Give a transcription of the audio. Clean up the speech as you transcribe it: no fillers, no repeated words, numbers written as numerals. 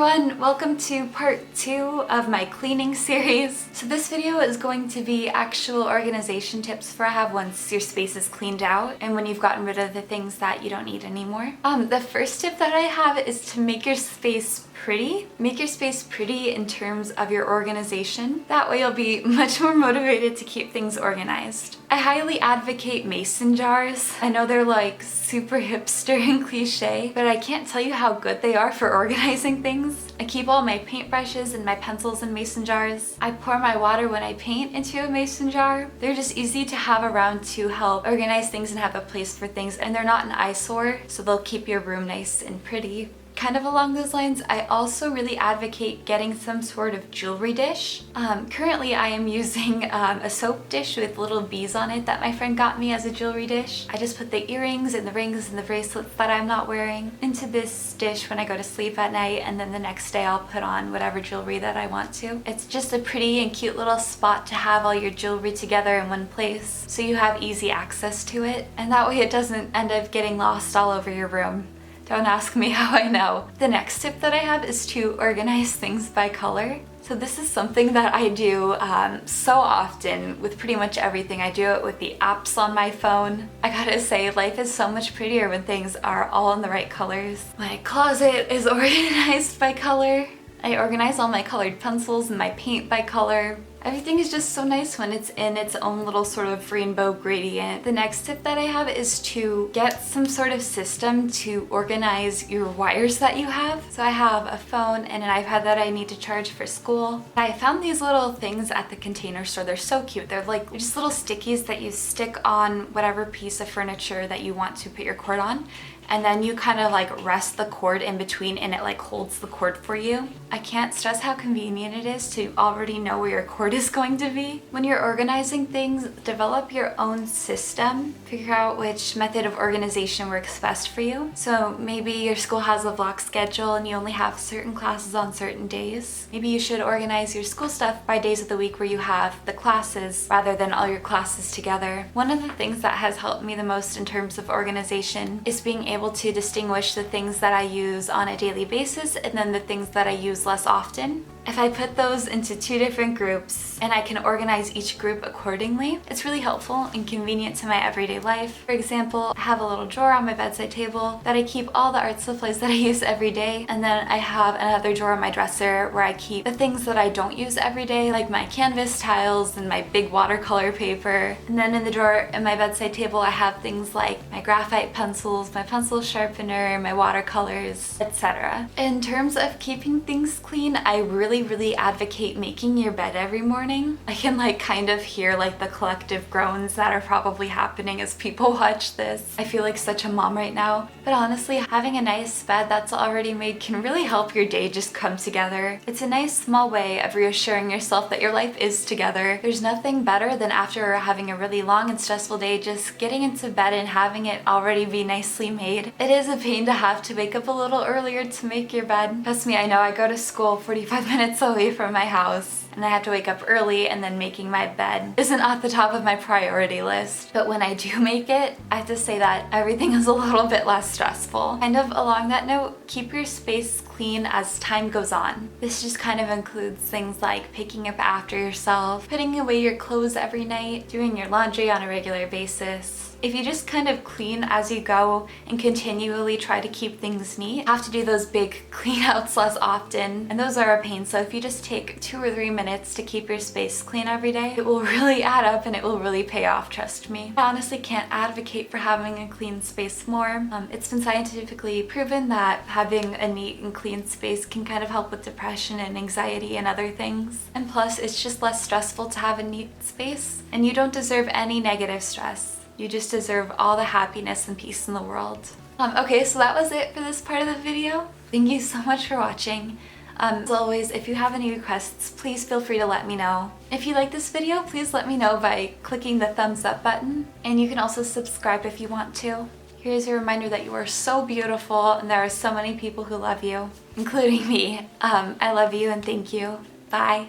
everyone, welcome to part 2 of my cleaning series. So this video is going to be actual organization tips for have once your space is cleaned out and when you've gotten rid of the things that you don't need anymore. The first tip that I have is to make your space pretty. Make your space pretty in terms of your organization. That way you'll be much more motivated to keep things organized. I highly advocate mason jars. I know they're like super hipster and cliche, but I can't tell you how good they are for organizing things. I keep all my paintbrushes and my pencils in mason jars. I pour my water when I paint into a mason jar. They're just easy to have around to help organize things and have a place for things, and they're not an eyesore, so they'll keep your room nice and pretty. Kind of along those lines, I also really advocate getting some sort of jewelry dish. Currently I am using a soap dish with little bees on it that my friend got me as a jewelry dish. I just put the earrings and the rings and the bracelets that I'm not wearing into this dish when I go to sleep at night, and then the next day I'll put on whatever jewelry that I want to. It's just a pretty and cute little spot to have all your jewelry together in one place so you have easy access to it, and that way it doesn't end up getting lost all over your room. Don't ask me how I know. The next tip that I have is to organize things by color. So this is something that I do so often with pretty much everything. I do it with the apps on my phone. I gotta say, life is so much prettier when things are all in the right colors. My closet is organized by color. I organize all my colored pencils and my paint by color. Everything is just so nice when it's in its own little sort of rainbow gradient. The next tip that I have is to get some sort of system to organize your wires that you have. So I have a phone and an iPad that I need to charge for school. I found these little things at the Container Store. They're so cute. They're just little stickies that you stick on whatever piece of furniture that you want to put your cord on. And then you kind of like rest the cord in between and it like holds the cord for you. I can't stress how convenient it is to already know where your cord is going to be. When you're organizing things, develop your own system. Figure out which method of organization works best for you. So maybe your school has a block schedule and you only have certain classes on certain days. Maybe you should organize your school stuff by days of the week where you have the classes rather than all your classes together. One of the things that has helped me the most in terms of organization is being able to distinguish the things that I use on a daily basis and then the things that I use less often. If I put those into 2 different groups and I can organize each group accordingly, it's really helpful and convenient to my everyday life. For example, I have a little drawer on my bedside table that I keep all the art supplies that I use every day, and then I have another drawer on my dresser where I keep the things that I don't use every day, like my canvas tiles and my big watercolor paper. And then in the drawer in my bedside table I have things like my graphite pencils, my pencil sharpener, my watercolors, etc. In terms of keeping things clean, I really advocate making your bed every morning. I can kind of hear the collective groans that are probably happening as people watch this. I feel like such a mom right now. But honestly, having a nice bed that's already made can really help your day just come together. It's a nice small way of reassuring yourself that your life is together. There's nothing better than after having a really long and stressful day just getting into bed and having it already be nicely made. It is a pain to have to wake up a little earlier to make your bed. Trust me, I know. I go to school 45 minutes away from my house and I have to wake up early, and then making my bed isn't at the top of my priority list. But when I do make it, I have to say that everything is a little bit less stressful. Kind of along that note, keep your space clean as time goes on. This just kind of includes things like picking up after yourself, putting away your clothes every night, doing your laundry on a regular basis. If you just kind of clean as you go and continually try to keep things neat, you have to do those big clean outs less often, and those are a pain. So if you just take 2 or 3 minutes to keep your space clean every day, it will really add up and it will really pay off, trust me. I honestly can't advocate for having a clean space more. It's been scientifically proven that having a neat and clean space can kind of help with depression and anxiety and other things. And plus, it's just less stressful to have a neat space, and you don't deserve any negative stress. You just deserve all the happiness and peace in the world. Okay, so that was it for this part of the video. Thank you so much for watching. As always, if you have any requests, please feel free to let me know. If you like this video, please let me know by clicking the thumbs up button, and you can also subscribe if you want to. Here's a reminder that you are so beautiful and there are so many people who love you, including me. I love you and thank you. Bye.